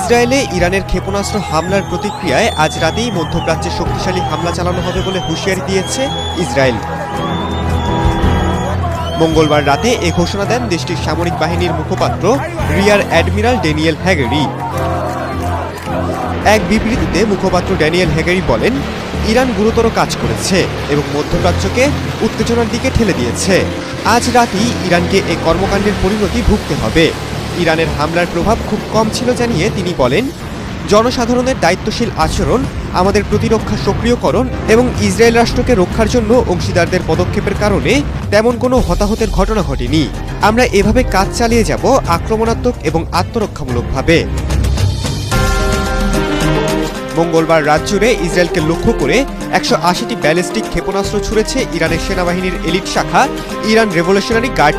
ইসরায়েলে ইরানের ক্ষেপণাস্ত্র হামলার প্রতিক্রিয়ায় আজ রাতেই মধ্যপ্রাচ্যে শক্তিশালী হামলা চালানো হবে বলে হুঁশিয়ারি দিয়েছে ইসরায়েল। মঙ্গলবার রাতে এ ঘোষণা দেন দেশটির সামরিক বাহিনীর মুখপাত্র রিয়ার অ্যাডমিরাল ড্যানিয়েল হ্যাগেরি। এক বিবৃতিতে মুখপাত্র ড্যানিয়েল হ্যাগেরি বলেন, ইরান গুরুতর কাজ করেছে এবং মধ্যপ্রাচ্যকে উত্তেজনার দিকে ঠেলে দিয়েছে। আজ রাতেই ইরানকে এ কর্মকাণ্ডের পরিণতি ভুগতে হবে। ইরানের হামলার প্রভাব খুব কম ছিল জানিয়ে তিনি বলেন, জনসাধারণের দায়িত্বশীল আচরণ, আমাদের প্রতিরক্ষা সক্রিয়করণ এবং ইসরায়েল রাষ্ট্রকে রক্ষার জন্য অংশীদারদের পদক্ষেপের কারণে তেমন কোনো হতাহতের ঘটনা ঘটেনি। আমরা এভাবে কাজ চালিয়ে যাব আক্রমণাত্মক এবং আত্মরক্ষামূলকভাবে। মঙ্গলবার রাত জুড়ে ইসরায়েলকে লক্ষ্য করে ১৮০টি ব্যালিস্টিক ক্ষেপণাস্ত্র ছুড়েছে ইরানের সেনাবাহিনীর এলিট শাখা ইরান রেভলিউশনারি গার্ড